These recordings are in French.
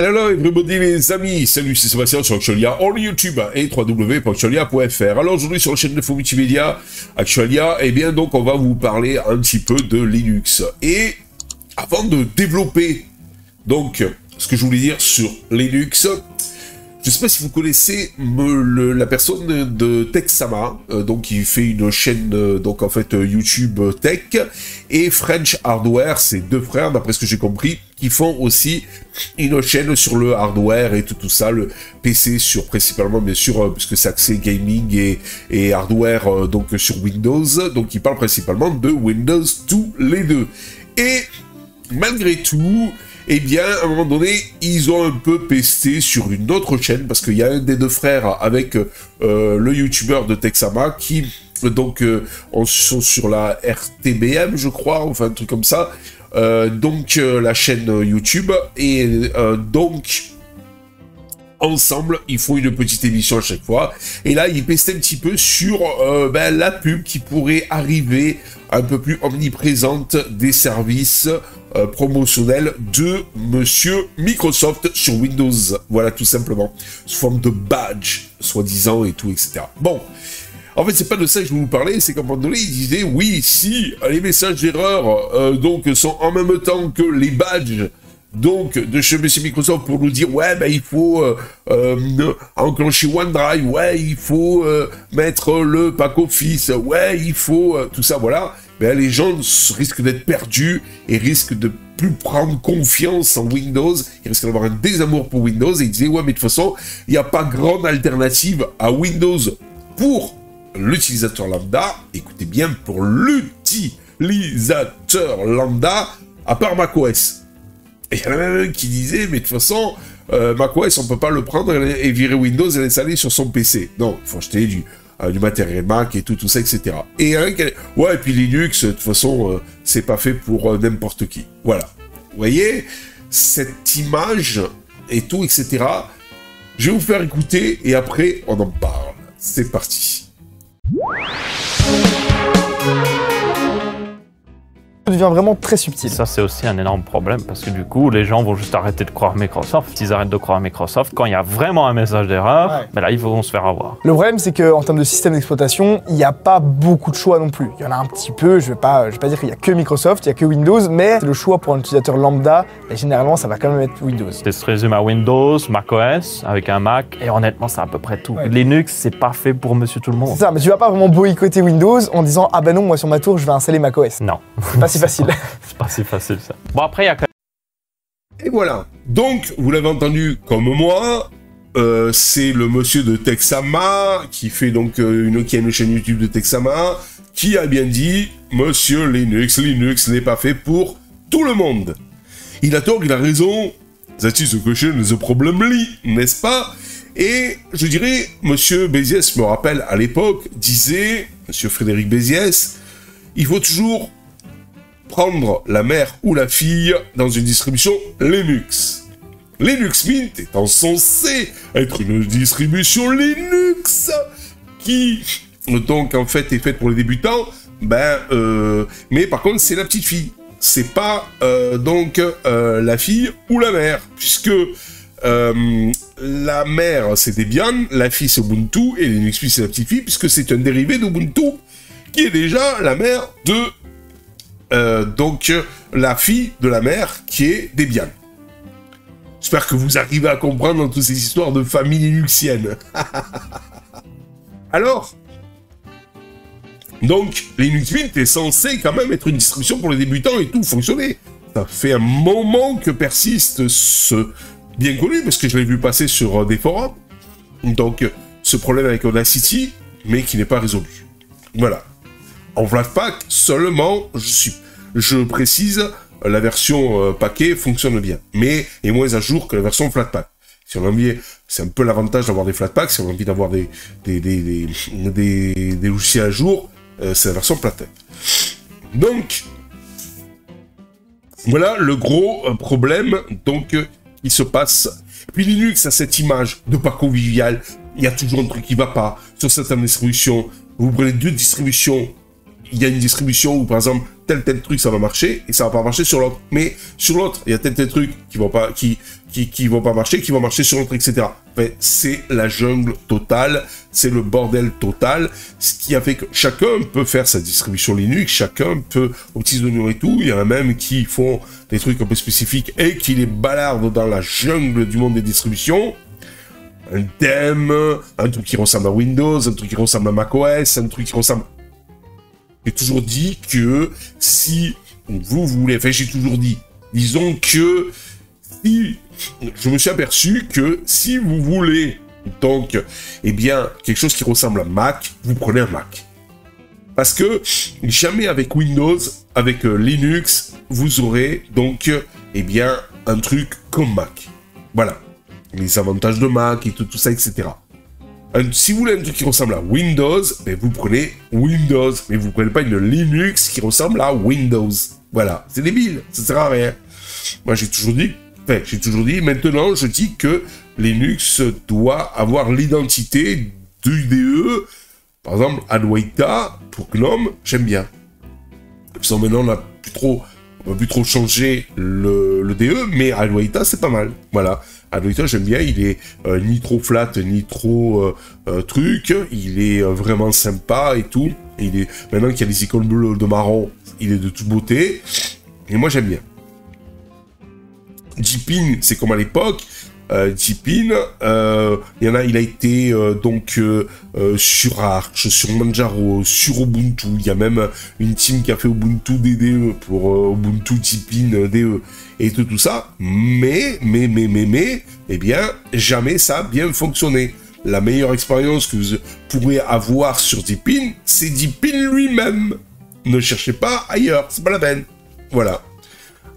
Hello everybody les amis, salut c'est Sébastien sur Actualia, on YouTube et www.actualia.fr. Alors aujourd'hui sur la chaîne de Multimédia Actualia, eh bien donc on va vous parler un petit peu de Linux. Et avant de développer donc ce que je voulais dire sur Linux, je ne sais pas si vous connaissez la personne de Techsama, donc qui fait une chaîne donc en fait YouTube Tech, et French Hardware, c'est deux frères d'après ce que j'ai compris, qui font aussi une chaîne sur le hardware et tout ça, le PC sur principalement bien sûr puisque c'est axé gaming et hardware donc sur Windows, donc ils parlent principalement de Windows tous les deux. Et malgré tout, eh bien, à un moment donné, ils ont un peu pesté sur une autre chaîne, parce qu'il y a un des deux frères avec le youtubeur de Techsama, qui, donc, sont sur la RTBM, je crois, enfin, un truc comme ça, la chaîne YouTube, et donc, ensemble, ils font une petite émission à chaque fois, et là, ils pestaient un petit peu sur la pub qui pourrait arriver un peu plus omniprésente des services promotionnels de Monsieur Microsoft sur Windows, voilà, tout simplement, sous forme de badge, soi-disant, et tout, etc. Bon, en fait, c'est pas de ça que je vais vous parler, c'est qu'à un moment donné, il disait, oui, si les messages d'erreur, donc, sont en même temps que les badges, donc, de chez Monsieur Microsoft pour nous dire, ouais, il faut enclencher OneDrive, ouais, il faut mettre le pack Office, ouais, il faut tout ça, voilà. Les gens risquent d'être perdus et risquent de plus prendre confiance en Windows. Ils risquent d'avoir un désamour pour Windows. Et ils disaient, ouais, mais de toute façon, il n'y a pas grande alternative à Windows pour l'utilisateur lambda. Écoutez bien, pour l'utilisateur lambda, à part macOS. Et il y en a même un qui disait, mais de toute façon, macOS, on ne peut pas le prendre et virer Windows et l'installer sur son PC. Non, il faut acheter du matériel Mac et tout ça, etc. Et ouais, et puis Linux, de toute façon, c'est pas fait pour n'importe qui. Voilà. Vous voyez, cette image et tout, etc. Je vais vous faire écouter et après, on en parle. C'est parti. Devient vraiment très subtil. Ça, c'est aussi un énorme problème parce que du coup, les gens vont juste arrêter de croire Microsoft. Ils arrêtent de croire Microsoft quand il y a vraiment un message d'erreur. Mais là, ils vont se faire avoir. Le problème, c'est qu'en termes de système d'exploitation, il n'y a pas beaucoup de choix non plus. Il y en a un petit peu. Je vais pas dire qu'il n'y a que Microsoft, il n'y a que Windows, mais le choix pour un utilisateur lambda, généralement, ça va quand même être Windows. Ça se résume à Windows, macOS, avec un Mac, et honnêtement, c'est à peu près tout. Ouais. Linux, c'est pas fait pour Monsieur Tout le Monde. C'est ça, mais tu vas pas vraiment boycotter Windows en disant ah ben non, moi sur ma tour, je vais installer macOS. Non. C'est pas si facile. C'est pas si facile ça. Bon après il y a quand même... Et voilà. Donc vous l'avez entendu comme moi, c'est le monsieur de Techsama qui fait donc qui a une chaîne YouTube de Techsama qui a bien dit Monsieur Linux n'est pas fait pour tout le monde. Il a tort, il a raison. That is the question, the problem, n'est-ce pas? Et je dirais, Monsieur Béziès, me rappelle à l'époque, disait, Monsieur Frédéric Béziès, il faut toujours prendre la mère ou la fille dans une distribution Linux. Linux Mint étant censé être une distribution Linux qui, donc, en fait, est faite pour les débutants, mais par contre, c'est la petite fille. C'est pas, la fille ou la mère, puisque la mère, c'est Debian, la fille, c'est Ubuntu, et Linux Mint, c'est la petite fille, puisque c'est un dérivé d'Ubuntu, qui est déjà la mère de la fille de la mère qui est Debian. J'espère que vous arrivez à comprendre dans toutes ces histoires de famille linuxienne. Alors, donc, Linux Mint est censé quand même être une distribution pour les débutants et tout fonctionner. Ça fait un moment que persiste ce bien connu, parce que je l'ai vu passer sur des forums, donc ce problème avec Audacity, mais qui n'est pas résolu. Voilà. En Flatpak, seulement, je précise, la version paquet fonctionne bien, mais est moins à jour que la version Flatpak. Si on a envie, c'est un peu l'avantage d'avoir des Flatpak, si on a envie d'avoir des logiciels à jour, c'est la version Flatpak. Donc, voilà le gros problème donc qui se passe. Puis Linux a cette image de pas convivial, il y a toujours un truc qui va pas sur certaines distributions. Vous prenez deux distributions, il y a une distribution où par exemple tel truc, ça va marcher, et ça va pas marcher sur l'autre. Mais sur l'autre, il y a tel truc qui vont pas, qui vont pas marcher, qui vont marcher sur l'autre, etc. Enfin, c'est la jungle totale, c'est le bordel total, ce qui a fait que chacun peut faire sa distribution Linux, chacun peut, aux petits oignons et tout, il y en a même qui font des trucs un peu spécifiques et qui les balardent dans la jungle du monde des distributions. Un thème, un truc qui ressemble à Windows, un truc qui ressemble à macOS, un truc qui ressemble... J'ai toujours dit que si vous voulez... Enfin, j'ai toujours dit, disons que si... Je me suis aperçu que si vous voulez, donc, eh bien, quelque chose qui ressemble à Mac, vous prenez un Mac. Parce que jamais avec Windows, avec Linux, vous aurez donc, eh bien, un truc comme Mac. Voilà. Les avantages de Mac et tout ça, etc. Si vous voulez un truc qui ressemble à Windows, ben vous prenez Windows, mais vous ne prenez pas une Linux qui ressemble à Windows. Voilà, c'est débile, ça sert à rien. Moi j'ai toujours dit, maintenant je dis que Linux doit avoir l'identité du IDE. Par exemple, Adwaita, pour GNOME, j'aime bien. Maintenant on n'a plus trop... On va plus trop changer le DE, mais Adwaita, c'est pas mal. Voilà. Adwaita, j'aime bien. Il est ni trop flat, ni trop truc. Il est vraiment sympa et tout. Et il est, maintenant qu'il y a les icônes bleues de marron, il est de toute beauté. Et moi, j'aime bien. Deepin, c'est comme à l'époque. Deepin, il a été sur Arch, sur Manjaro, sur Ubuntu. Il y a même une team qui a fait Ubuntu DDE pour Ubuntu Deepin DE et tout ça. Mais, eh bien, jamais ça a bien fonctionné. La meilleure expérience que vous pourrez avoir sur Deepin, c'est Deepin lui-même. Ne cherchez pas ailleurs, c'est pas la peine. Voilà.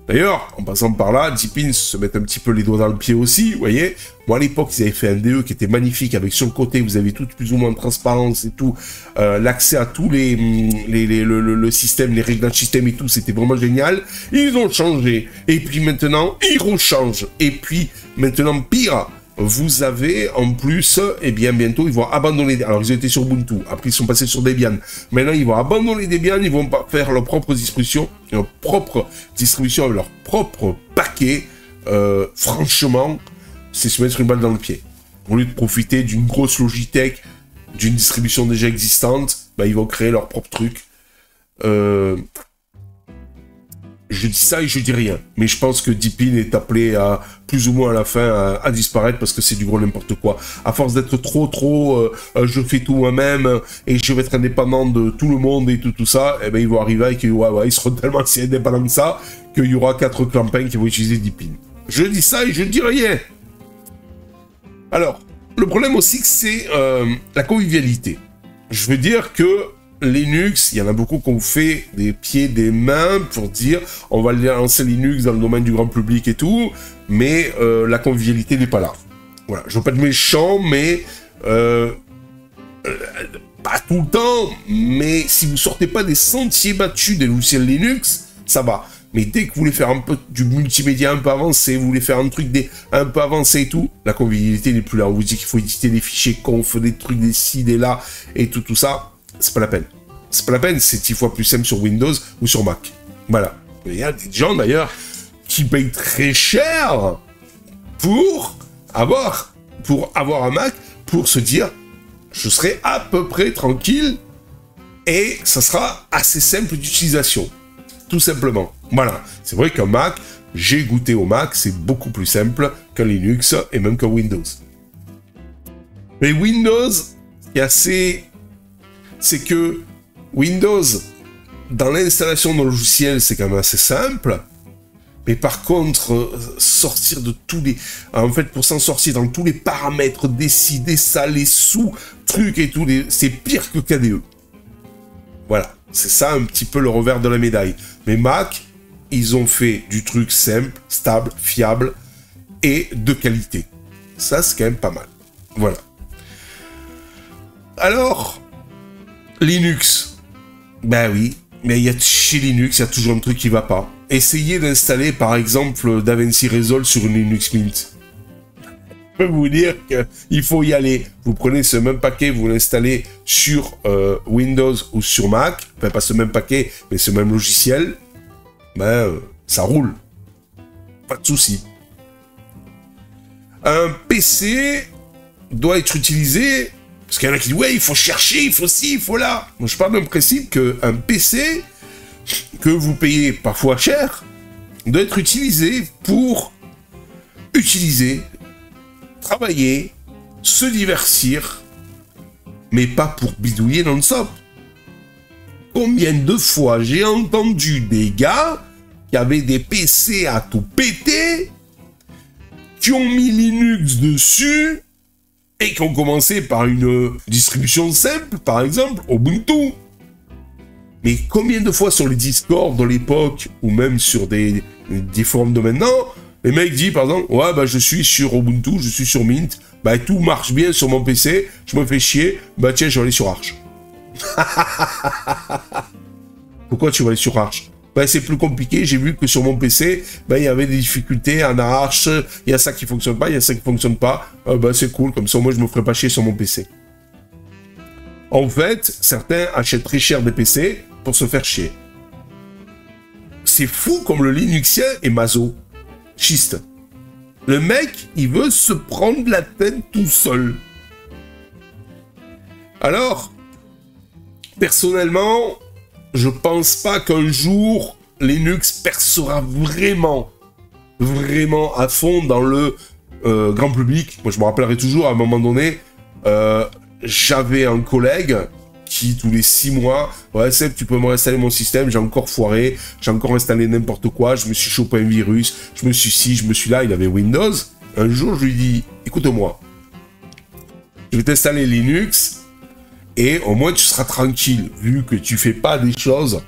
D'ailleurs, en passant par là, Deepin se met un petit peu les doigts dans le pied aussi, vous voyez. Moi, à l'époque, ils avaient fait un DE qui était magnifique, avec sur le côté, vous avez tout plus ou moins de transparence et tout, l'accès à tous le système, les réglages système et tout, c'était vraiment génial. Ils ont changé, et puis maintenant, ils rechangent. Et puis, maintenant, pire, vous avez, en plus, eh bien, bientôt, ils vont abandonner... Alors, ils étaient sur Ubuntu, après, ils sont passés sur Debian. Maintenant, ils vont abandonner Debian, ils vont faire leur propre distribution, avec leur propre paquet. Franchement, c'est se mettre une balle dans le pied. Au lieu de profiter d'une grosse Logitech, d'une distribution déjà existante, bah, ils vont créer leur propre truc. Je dis ça et je dis rien. Mais je pense que Deepin est appelé à, plus ou moins à la fin, à disparaître parce que c'est du gros n'importe quoi. À force d'être trop, je fais tout moi-même et je vais être indépendant de tout le monde et tout ça, eh ben, ils vont arriver avec, ils seront tellement si indépendants que ça, qu'il y aura 4 clampins qui vont utiliser Deepin. Je dis ça et je dis rien. Alors, le problème aussi, c'est la convivialité. Je veux dire que Linux, il y en a beaucoup qui ont fait des pieds, des mains pour dire on va lancer Linux dans le domaine du grand public et tout, mais la convivialité n'est pas là. Voilà, je veux pas être méchant, mais pas tout le temps, mais si vous sortez pas des sentiers battus des logiciels Linux, ça va. Mais dès que vous voulez faire un peu du multimédia un peu avancé, vous voulez faire un truc un peu avancé et tout, la convivialité n'est plus là. On vous dit qu'il faut éditer des fichiers conf, des trucs, des ci, des là, et tout ça. C'est pas la peine. C'est pas la peine, c'est 10 fois plus simple sur Windows ou sur Mac. Voilà. Il y a des gens d'ailleurs qui payent très cher pour avoir un Mac, pour se dire je serai à peu près tranquille et ça sera assez simple d'utilisation. Tout simplement. Voilà. C'est vrai qu'un Mac, j'ai goûté au Mac, c'est beaucoup plus simple qu'un Linux et même qu'un Windows. Mais Windows, c'est que Windows, dans l'installation de logiciels, c'est quand même assez simple. Mais par contre, sortir de tous les... En fait, pour s'en sortir dans tous les paramètres, des ci, des ça, les sous-trucs et tout, c'est pire que KDE. Voilà. C'est ça un petit peu le revers de la médaille. Mais Mac, ils ont fait du truc simple, stable, fiable et de qualité. Ça, c'est quand même pas mal. Voilà. Alors, Linux... Ben oui, mais chez Linux, il y a toujours un truc qui va pas. Essayez d'installer, par exemple, DaVinci Resolve sur une Linux Mint. peux vous dire qu'il faut y aller. Vous prenez ce même paquet, vous l'installez sur Windows ou sur Mac, enfin pas ce même paquet, mais ce même logiciel, ben ça roule. Pas de souci. Un PC doit être utilisé, parce qu'il y en a qui disent, ouais, il faut chercher, il faut ci, il faut là. Moi, je parle d'un principe qu'un PC, que vous payez parfois cher, doit être utilisé pour utiliser, travailler, se divertir, mais pas pour bidouiller non-stop. Combien de fois j'ai entendu des gars qui avaient des PC à tout péter, qui ont mis Linux dessus, et qui ont commencé par une distribution simple, par exemple, Ubuntu. Mais combien de fois sur les Discord de l'époque, ou même sur des forums de maintenant, les mecs disent par exemple, ouais, bah je suis sur Ubuntu, je suis sur Mint, bah tout marche bien sur mon PC, je me fais chier, bah tiens, je vais aller sur Arch. Pourquoi tu vas aller sur Arch? Bah c'est plus compliqué, j'ai vu que sur mon PC, bah il y avait des difficultés en Arch, il y a ça qui fonctionne pas, il y a ça qui fonctionne pas, bah c'est cool, comme ça moi je me ferai pas chier sur mon PC. En fait, certains achètent très cher des PC pour se faire chier. C'est fou comme le Linuxien est masochiste. Le mec, il veut se prendre la tête tout seul. Alors, personnellement, je pense pas qu'un jour, Linux percera vraiment à fond dans le grand public. Moi, je me rappellerai toujours, à un moment donné, j'avais un collègue qui, tous les 6 mois, ouais, Seb, tu peux me réinstaller mon système, j'ai encore foiré, j'ai encore installé n'importe quoi, je me suis chopé un virus, je me suis ci, je me suis là, il avait Windows. Un jour, je lui dis, écoute-moi, je vais t'installer Linux, et au moins tu seras tranquille, vu que tu fais pas des choses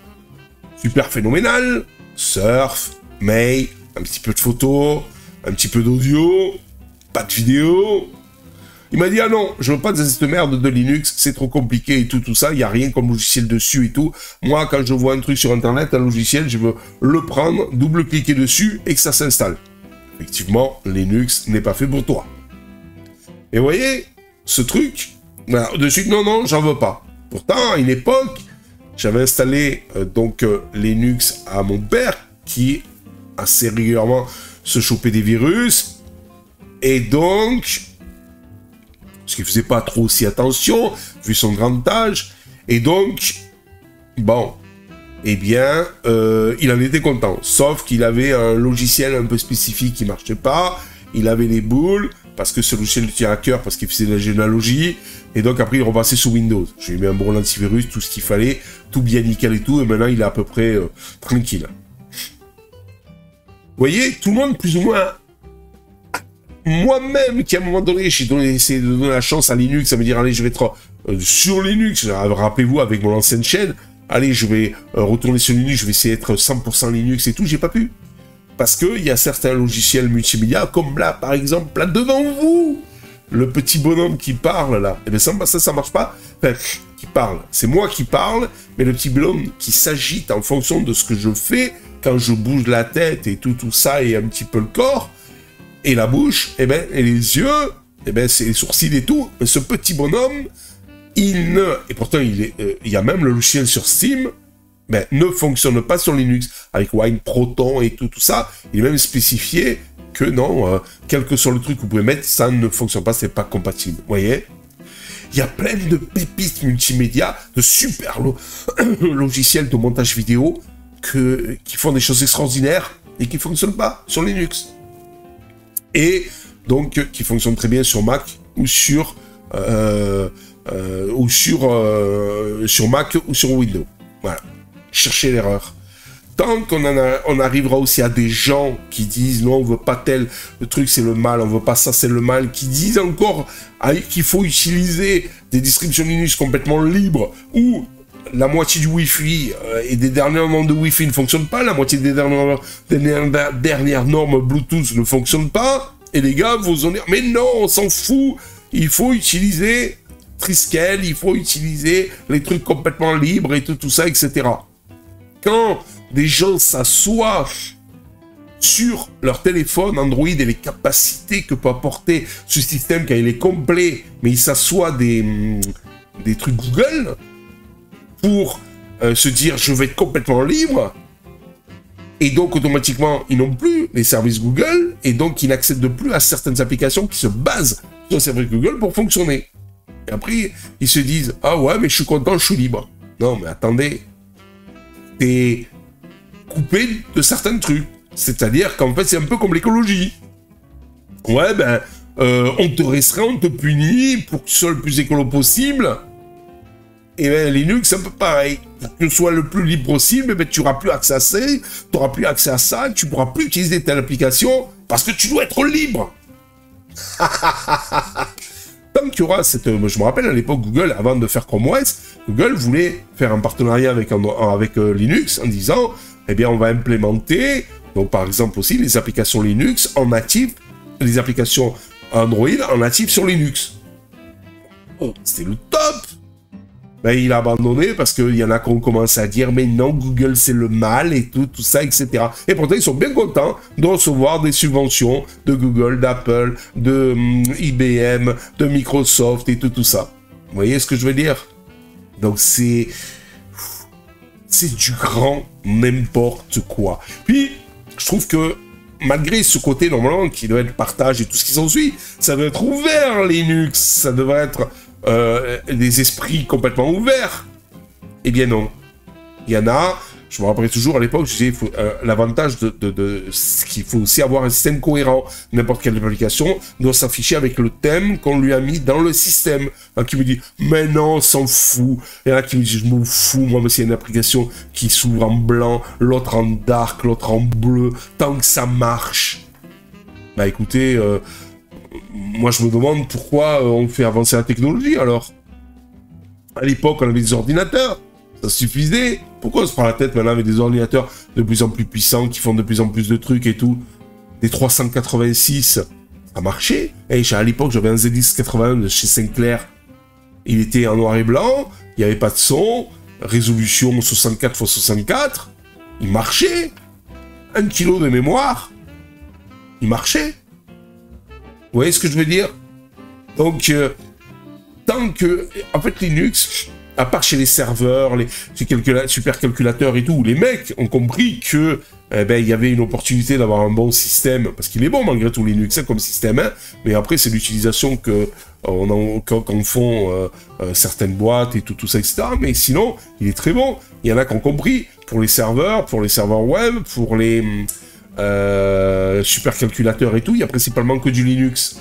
super phénoménales, surf, mail, un petit peu de photos, un petit peu d'audio, pas de vidéo. Il m'a dit, ah non, je veux pas de cette merde de Linux, c'est trop compliqué et tout ça, il n'y a rien comme logiciel dessus et tout. Moi, quand je vois un truc sur Internet, un logiciel, je veux le prendre, double-cliquer dessus et que ça s'installe. Effectivement, Linux n'est pas fait pour toi. Et vous voyez, ce truc, ben, de suite, non, j'en veux pas. Pourtant, à une époque, j'avais installé Linux à mon père, qui assez régulièrement se chopait des virus, et donc... parce qu'il faisait pas trop aussi attention, vu son grand âge, et donc, bon, eh bien, il en était content, sauf qu'il avait un logiciel un peu spécifique qui marchait pas, il avait les boules, parce que ce logiciel lui tient à cœur, parce qu'il faisait de la généalogie, et donc après il repassait sous Windows. Je lui ai mis un bon antivirus, tout ce qu'il fallait, tout bien nickel et tout, et maintenant il est à peu près tranquille. Vous voyez, tout le monde plus ou moins... Moi-même, qui à un moment donné, j'ai essayé de donner la chance à Linux, ça veut dire, allez, je vais être sur Linux, rappelez-vous, avec mon ancienne chaîne, allez, je vais retourner sur Linux, je vais essayer d'être 100% Linux et tout, j'ai pas pu. Parce qu'il y a certains logiciels multimédia, comme là, par exemple, là devant vous, le petit bonhomme qui parle, là, et bien ça marche pas. Enfin, qui parle, c'est moi qui parle, mais le petit bonhomme qui s'agite en fonction de ce que je fais, quand je bouge la tête et tout ça, et un petit peu le corps, et la bouche, et les yeux, c'est les sourcils et tout. Mais ce petit bonhomme, et pourtant il y a même le logiciel sur Steam, ne fonctionne pas sur Linux. Avec Wine Proton et tout ça, il est même spécifié que non, quel que soit le truc que vous pouvez mettre, ça ne fonctionne pas, c'est pas compatible. Vous voyez? Il y a plein de pépites multimédia, de super logiciels de montage vidéo qui font des choses extraordinaires et qui ne fonctionnent pas sur Linux. Et donc qui fonctionne très bien sur Mac ou sur Mac ou sur Windows. Voilà. Cherchez l'erreur. Tant qu'on arrivera aussi à des gens qui disent non, on veut pas tel, le truc c'est le mal, on veut pas ça, c'est le mal, qui disent encore qu'il faut utiliser des distributions Linux complètement libres, ou la moitié du Wi-Fi et des dernières normes de Wi-Fi ne fonctionnent pas, la moitié des dernières normes Bluetooth ne fonctionnent pas, et les gars vont dire, mais non, on s'en fout, il faut utiliser Triskel, il faut utiliser les trucs complètement libres et tout ça, etc. Quand des gens s'assoient sur leur téléphone Android et les capacités que peut apporter ce système quand il est complet, mais il s'assoit des trucs Google pour se dire je vais être complètement libre, et donc automatiquement ils n'ont plus les services Google, et donc ils n'accèdent plus à certaines applications qui se basent sur les services Google pour fonctionner. Et après ils se disent ah ouais mais je suis content, je suis libre. Non mais attendez, t'es coupé de certains trucs. C'est-à-dire qu'en fait, c'est un peu comme l'écologie. Ouais, ben, on te restreint, on te punit pour que tu sois le plus écolo possible. Et ben, Linux, c'est un peu pareil. Pour que tu sois le plus libre possible, ben, tu n'auras plus accès à ça, tu n'auras plus accès à ça, tu ne pourras plus utiliser telle application parce que tu dois être libre. Tant qu'il y aura cette... Je me rappelle, à l'époque, Google, avant de faire Chrome OS, Google voulait faire un partenariat avec Linux en disant, eh bien, on va implémenter... Donc, par exemple, aussi, les applications Linux en natif, les applications Android en natif sur Linux. Oh, c'était le top! Ben, il a abandonné parce qu'il y en a qui ont commencé à dire « Mais non, Google, c'est le mal, et tout ça, etc. » Et pourtant, ils sont bien contents de recevoir des subventions de Google, d'Apple, de IBM, de Microsoft, et tout ça. Vous voyez ce que je veux dire? Donc, c'est du grand n'importe quoi. Puis, je trouve que, malgré ce côté, normalement, qui doit être partage et tout ce qui s'ensuit, ça doit être ouvert, Linux. Ça devrait être des esprits complètement ouverts. Eh bien non. Il y en a, je me rappelle toujours à l'époque, je disais, l'avantage c'est qu'il faut aussi avoir un système cohérent. N'importe quelle application doit s'afficher avec le thème qu'on lui a mis dans le système. Un qui me dit, mais non, on s'en fout. Il y en a qui me dit, je m'en fous, moi, mais c'est une application qui s'ouvre en blanc, l'autre en dark, l'autre en bleu, tant que ça marche. Bah écoutez, moi je me demande pourquoi on fait avancer la technologie alors. À l'époque, on avait des ordinateurs. Ça suffisait. Pourquoi on se prend la tête maintenant avec des ordinateurs de plus en plus puissants, qui font de plus en plus de trucs et tout? Des 386, ça marchait. Et à l'époque, j'avais un ZX81 de chez Sinclair. Il était en noir et blanc, il n'y avait pas de son, résolution 64 x 64. Il marchait. 1 kg de mémoire. Il marchait. Vous voyez ce que je veux dire? Donc, tant que... En fait, Linux... À part chez les serveurs, les supercalculateurs et tout, les mecs ont compris que il y avait une opportunité d'avoir un bon système, parce qu'il est bon malgré tout Linux comme système, hein, mais après c'est l'utilisation qu'en font certaines boîtes et tout ça, etc. Mais sinon, il est très bon. Il y en a qui ont compris, pour les serveurs web, pour les supercalculateurs et tout, il y a principalement que du Linux.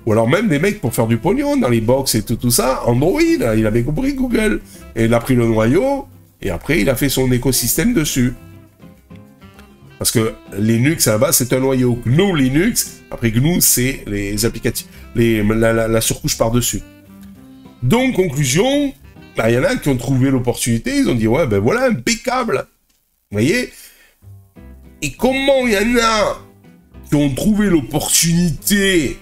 Ou alors même des mecs pour faire du pognon dans les box et tout ça, Android, il avait compris Google. Et il a pris le noyau, et après il a fait son écosystème dessus. Parce que Linux à la base c'est un noyau. GNU Linux, après GNU c'est les applicatifs, la surcouche par-dessus. Donc conclusion, il y en a qui ont trouvé l'opportunité, ils ont dit ouais ben voilà, impeccable. Vous voyez? Et comment il y en a qui ont trouvé l'opportunité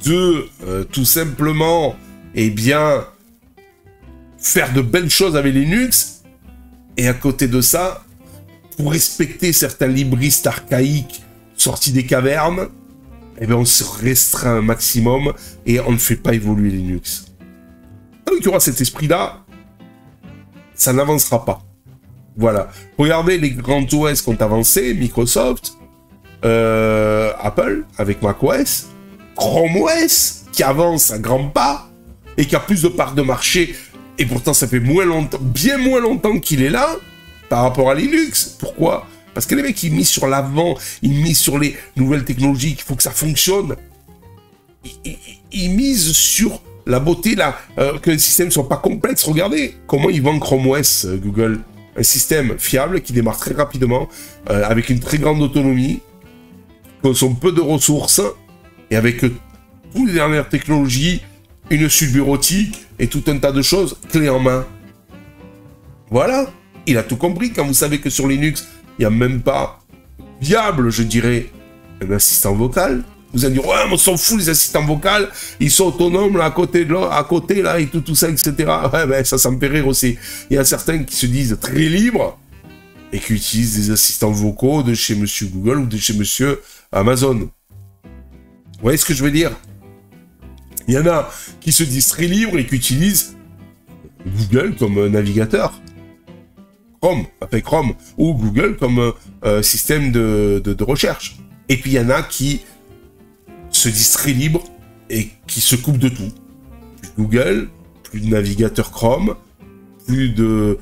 de tout simplement, faire de belles choses avec Linux, et à côté de ça, pour respecter certains libristes archaïques sortis des cavernes, on se restreint un maximum et on ne fait pas évoluer Linux. Tant qu'il y aura cet esprit-là, ça n'avancera pas. Voilà. Regardez les grands OS qui ont avancé, Microsoft, Apple, avec macOS, Chrome OS, qui avance à grands pas, et qui a plus de parts de marché, et pourtant ça fait bien moins longtemps qu'il est là, par rapport à Linux. Pourquoi? Parce que les mecs, ils misent sur l'avant, ils misent sur les nouvelles technologies, qu'il faut que ça fonctionne. Ils misent sur la beauté, que les systèmes ne soient pas complexes. Regardez comment ils vendent Chrome OS, Google. Un système fiable, qui démarre très rapidement, avec une très grande autonomie, qui consomme peu de ressources, et avec toutes les dernières technologies, une suite bureautique et tout un tas de choses, clés en main. Voilà, il a tout compris. Quand vous savez que sur Linux, il n'y a même pas viable, je dirais, un assistant vocal. Vous allez dire, ouais, on s'en fout, les assistants vocaux, ils sont autonomes là, à côté, là, et tout ça, etc. Ouais, ben ça me fait rire aussi. Il y a certains qui se disent très libres, et qui utilisent des assistants vocaux de chez Monsieur Google ou de chez Monsieur Amazon. Vous voyez ce que je veux dire? Il y en a qui se disent très libres et qui utilisent Google comme navigateur. Chrome, après Chrome, ou Google comme système de recherche. Et puis il y en a qui se disent très libres et qui se coupent de tout. Plus Google, plus de navigateur Chrome, plus de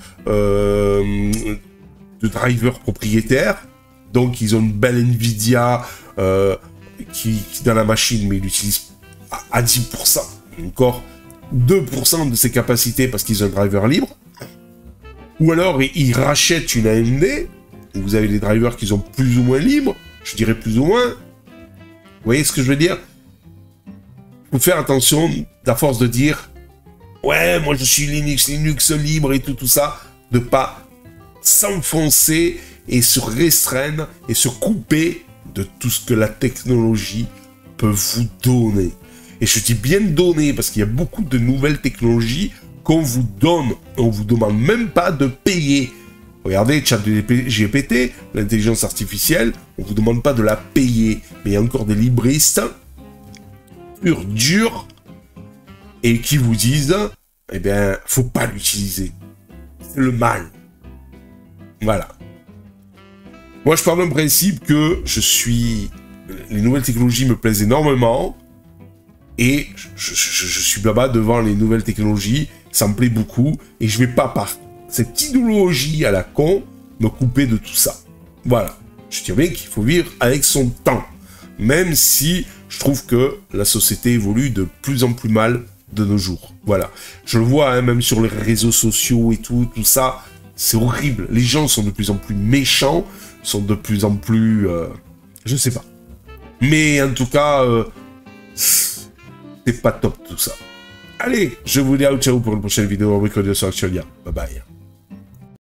drivers propriétaires. Donc ils ont une belle Nvidia qui dans la machine, mais ils l'utilisent à 10%. Encore 2% de ses capacités parce qu'ils ont un driver libre. Ou alors ils rachètent une AMD, où vous avez des drivers qui sont plus ou moins libres, je dirais plus ou moins. Vous voyez ce que je veux dire? Il faut faire attention, à force de dire « Ouais, moi je suis Linux libre et tout ça », de pas s'enfoncer et se restreindre et se couper de tout ce que la technologie peut vous donner. Et je dis bien donner, parce qu'il y a beaucoup de nouvelles technologies qu'on vous donne, on vous demande même pas de payer. Regardez, ChatGPT, l'intelligence artificielle, on vous demande pas de la payer. Mais il y a encore des libristes, purs, durs, et qui vous disent, eh bien, faut pas l'utiliser. C'est le mal. Voilà. Moi, je pars d'un principe que les nouvelles technologies me plaisent énormément, et je suis là-bas devant les nouvelles technologies, ça me plaît beaucoup, et je vais pas par cette idéologie à la con me couper de tout ça. Voilà. Je dis bien qu'il faut vivre avec son temps, même si je trouve que la société évolue de plus en plus mal de nos jours. Voilà. Je le vois, hein, même sur les réseaux sociaux et tout ça, c'est horrible. Les gens sont de plus en plus méchants, sont de plus en plus... je sais pas. Mais en tout cas... c'est pas top tout ça. Allez, je vous dis ciao pour une prochaine vidéo. On se retrouve sur Actualia. Bye bye.